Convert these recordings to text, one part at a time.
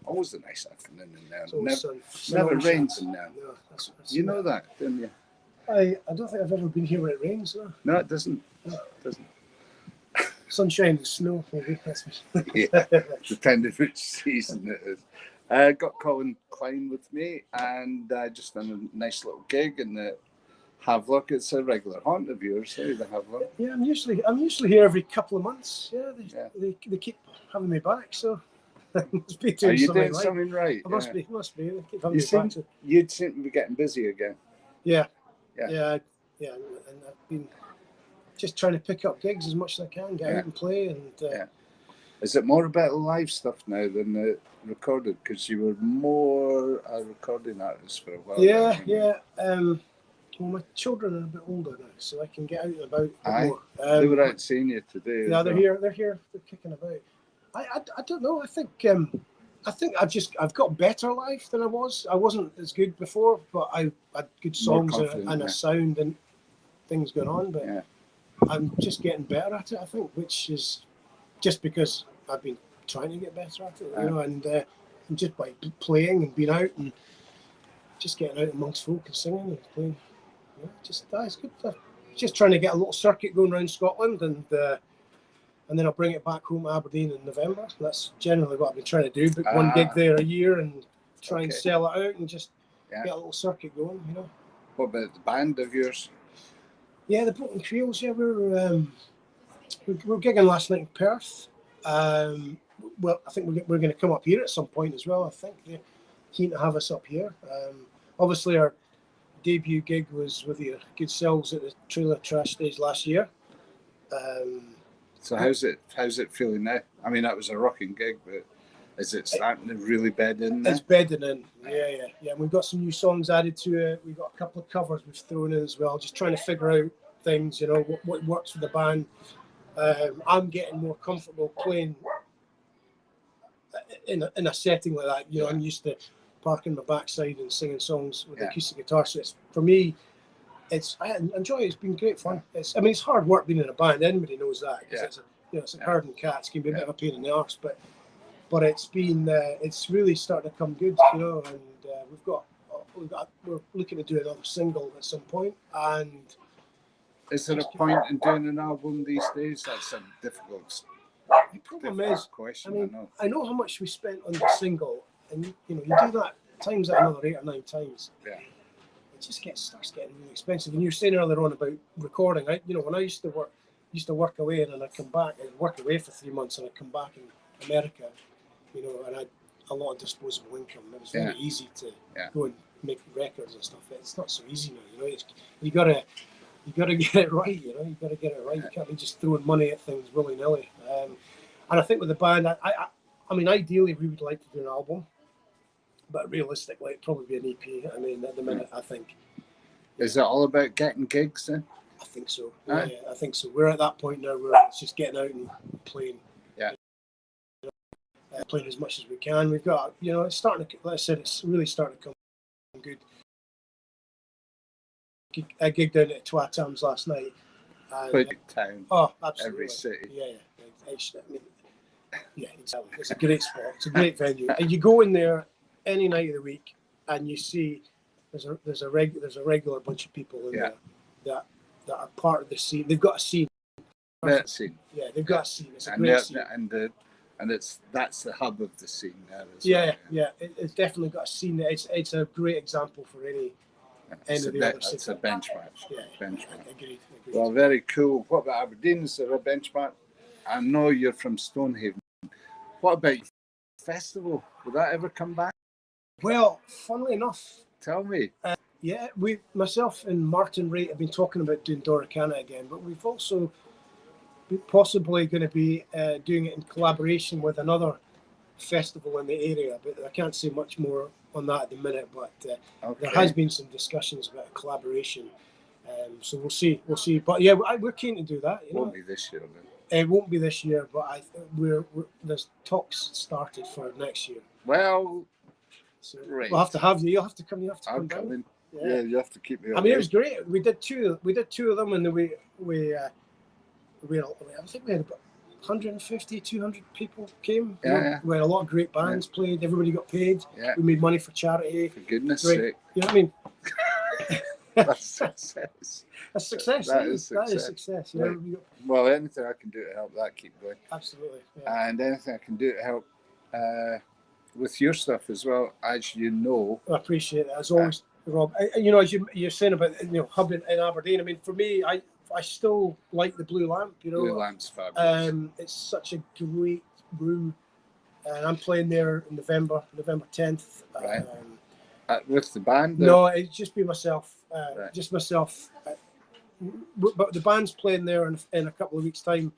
Always a nice afternoon in there. Never rains in there. No, that's you know that, don't you? I don't think I've ever been here when it rains. No, it doesn't. No. It doesn't. Sunshine and snow, maybe. Yeah, depending which season it is. Got Colin Clyne with me, and just done a nice little gig in the Havelock. It's a regular haunt of yours, the Havelock. Yeah, I'm usually here every couple of months. Yeah, they keep having me back, so must be doing Are you something doing something right? I must be. They keep having you me seem, back. You'd seem to be getting busy again. Yeah, and I've been just trying to pick up gigs as much as I can, get out and play. And is it more about the live stuff now than the recorded? Because you were more a recording artist for a while. Yeah. Well, my children are a bit older now, so I can get out and about a bit more. They were out seeing you today. Yeah, they're here. They're kicking about. I don't know. I think I've got better live than I was. I wasn't as good before, but I had good songs and a sound and things going on. But I'm just getting better at it, I think, which is just because I've been trying to get better at it, and just by playing and being out and just getting out amongst folk and singing and playing. Yeah, it's good. Just trying to get a little circuit going around Scotland, and then I'll bring it back home to Aberdeen in November. That's generally what I've been trying to do. Book one gig there a year and try and sell it out and just get a little circuit going. What about the band of yours? Yeah, the Broken Creoles. Yeah, we were gigging last night in Perth. Well, I think we're going to come up here at some point as well. I think they're keen to have us up here. Obviously, our debut gig was with your good selves at the Trailer Trash Stage last year. So how's it feeling now? I mean, that was a rocking gig, but is it starting to really bed in there? It's bedding in, yeah. And we've got some new songs added to it. We've got a couple of covers we've thrown in as well, just trying to figure out things, what works for the band. I'm getting more comfortable playing in a setting like that. I'm used to parking my backside and singing songs with acoustic guitar. So for me, I enjoy it. It's been great fun. It's hard work being in a band. Anybody knows that. It's a herding cats. Can be a bit of a pain in the arse, but it's been it's really starting to come good, And we're looking to do another single at some point. And is there a point in doing an album these days? That's a difficult. The problem is, question. I know how much we spent on the single, and you do that times that another 8 or 9 times. Yeah. It starts getting really expensive. And you were saying earlier on about recording. When I used to work away, and then I'd come back and work away for 3 months, and I'd come back in America, and I had a lot of disposable income. It was very easy to go and make records and stuff. It's not so easy now. You gotta get it right. You gotta get it right. You can't be just throwing money at things willy nilly. And I think with the band, I mean, ideally we would like to do an album, but realistically, it'd probably be an EP. I mean, at the minute, I think. Is it all about getting gigs then? I think so. Yeah, I think so. We're at that point now where it's just getting out and playing. Yeah. Playing as much as we can. We've got, it's starting to, like I said, it's really starting to come good. I gigged down at Twatams last night. Big town. Oh, absolutely. Every city. Yeah. Exactly. It's a great spot. It's a great venue. And you go in there any night of the week, and you see there's a regular bunch of people in there that are part of the scene. They've got a scene. That scene. Yeah, they've got a scene. It's a great scene. And that's the hub of the scene there. It's definitely got a scene. It's a great example for any of the other cities. It's a benchmark. Yeah, benchmark. Agreed. Well, very cool. What about Aberdeen? Is there a benchmark? I know you're from Stonehaven. What about festival? Will that ever come back? Well, funnily enough. Tell me. Myself and Martin Raitt have been talking about doing Doricana again, but we've also possibly going to be doing it in collaboration with another festival in the area, but I can't say much more on that at the minute, but there has been some discussions about a collaboration, so we'll see, but yeah, we're keen to do that. It won't be this year then. It won't be this year, but there's talks started for next year. Well, so we'll have to have you. You'll have to come. I'll come in. Yeah, you have to keep me. I mean, it was great. We did two of them, and then we I think we had about 150, 200 people came. Yeah. Where a lot of great bands played. Everybody got paid. Yeah. We made money for charity. For goodness Great. sake. You know what I mean? That's success. That's success. That is That is success. success. You know? Right. Well, anything I can do to help that keep going. Absolutely. Yeah. And anything I can do to help with your stuff as well, as you know. I appreciate that as always, Rob. You know, as you're saying about Hub in Aberdeen. I mean, for me, I still like the Blue Lamp. You know, Blue Lamp's fabulous. It's such a great room, and I'm playing there in November 10th. Right. With the band? No, it's just be myself. Right. Just myself. But the band's playing there in a couple of weeks' time.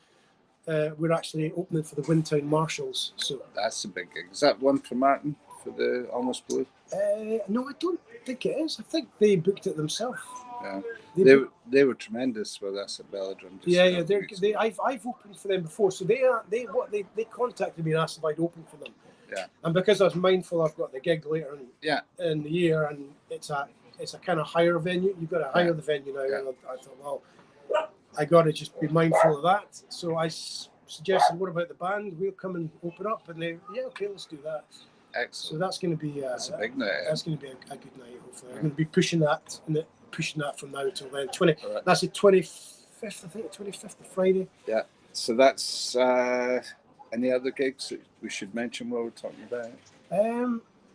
We're actually opening for the Windtown Marshals. So that's a big gig. Is that one for Martin for the Almost Blue? No, I don't think it is. I think they booked it themselves. Yeah, they were tremendous with us at Belladrum. Yeah. I've opened for them before, so they contacted me and asked if I'd open for them. Yeah. And because I was mindful, I've got the gig later in the year, and it's a kind of higher venue. You've got to hire the venue now. Yeah. And I thought, well, I got to just be mindful of that. So I suggested, what about the band? We'll come and open up. And they, okay, let's do that. Excellent. So that's going to be that's a big night. That's going to be a good night, hopefully. I'm going to be pushing that from now till then. That's the 25th, I think, 25th of Friday. Yeah. So that's any other gigs that we should mention while we're talking about it?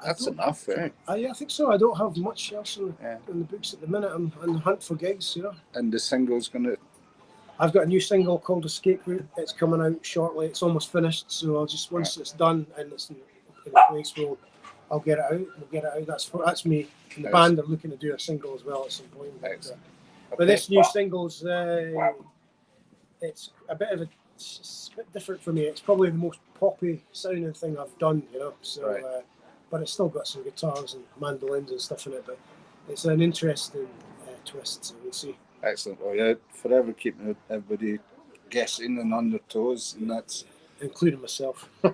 That's enough, right? I think so. I don't have much else in the books at the minute. I'm on the hunt for gigs, you know. And the single's going to... I've got a new single called Escape Route. It's coming out shortly. It's almost finished, so I'll just, once it's done and it's in a place, I'll get it out. We'll get it out. That's me. And the band are looking to do a single as well at some point. Excellent. But this new single's, it's a bit different for me. It's probably the most poppy sounding thing I've done, you know. So, but it's still got some guitars and mandolins and stuff in it. But it's an interesting twist. So we'll see. Excellent. Well, yeah, forever keeping everybody guessing and on their toes, and that's including myself. I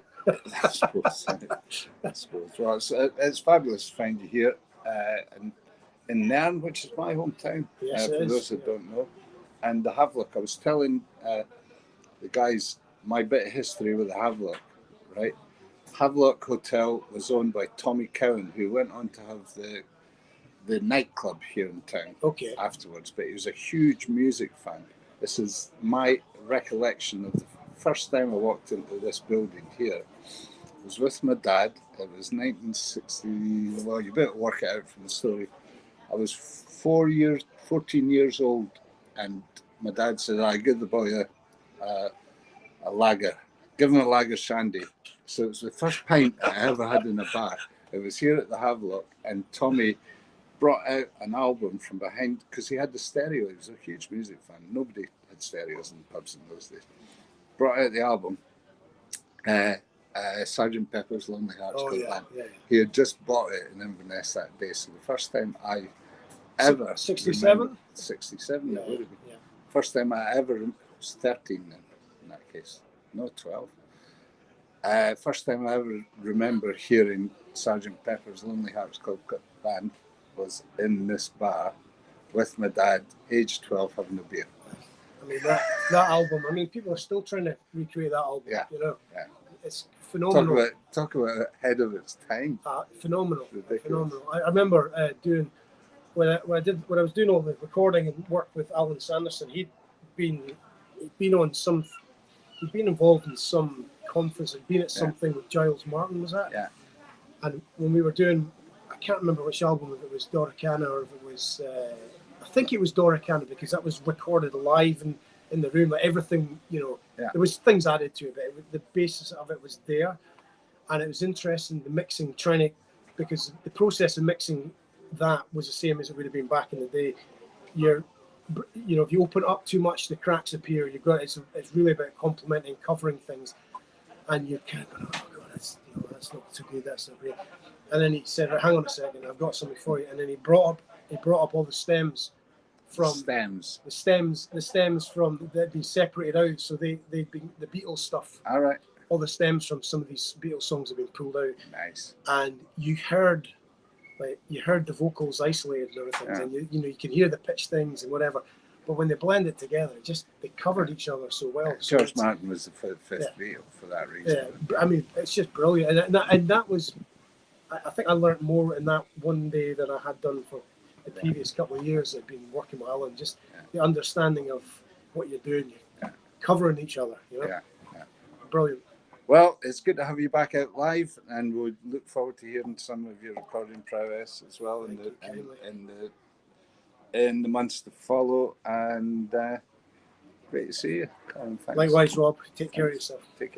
suppose. Well, it's fabulous to find you here in Nairn, which is my hometown. Yes, for those that don't know. And the Havelock. I was telling the guys my bit of history with the Havelock, right? Havelock Hotel was owned by Tommy Cowan, who went on to have the nightclub here in town afterwards. But he was a huge music fan. This is my recollection of the first time I walked into this building here. I was with my dad. It was 1960. Well, you better work it out from the story. I was 14 years old, and my dad said, "I give the boy a lager. Give him a lager shandy." So it was the first pint I ever had in a bar. It was here at the Havelock, and Tommy brought out an album from behind, because he had the stereo. He was a huge music fan. Nobody had stereos in pubs in those days. Brought out the album, Sgt. Pepper's Lonely Hearts Club Band. Yeah. He had just bought it in Inverness that day. So the first time I ever... 67? 67, it would have been. Yeah. First time I ever... was 13 then, in that case. No, 12. First time I ever remember hearing Sgt. Pepper's Lonely Hearts Club Band was in this bar with my dad, age 12, having a beer. I mean, that album, I mean, people are still trying to recreate that album, you know. Yeah. It's phenomenal. Talk about ahead of its time. Phenomenal. Phenomenal. I remember doing, when I was doing all the recording and work with Alan Sanderson, he'd been involved in some conference, he'd been at something with Giles Martin, was that? Yeah. And when we were doing, I can't remember which album, if it was Doricana or if it was, I think it was Doricana, because that was recorded live in the room. Like everything, you know, there was things added to it, but the basis of it was there. And it was interesting, the mixing, because the process of mixing that was the same as it would have been back in the day. If you open up too much, the cracks appear. It's really about complementing, covering things. And you're kind of going, oh God, that's not too good, that's not great. And then he said, right, hang on a second, I've got something for you. And then he brought up all the stems from the stems from that had been separated out. So they'd been the Beatles stuff. All right. All the stems from some of these Beatles songs have been pulled out. Nice. And you heard the vocals isolated and everything, and you can hear the pitch things and whatever. but when they blended together, they covered each other so well. So George Martin was the fifth Beatle for that reason. Yeah, I mean, it's just brilliant, and that was. I think I learned more in that one day than I had done for the previous couple of years I've been working with Alan. Just the understanding of what you're doing, you're covering each other. You know? Yeah. Brilliant. Well, it's good to have you back out live, and we'll look forward to hearing some of your recording prowess as well in the months to follow. And great to see you, Colin. Thanks. Likewise, Rob. Take care of yourself. Take care.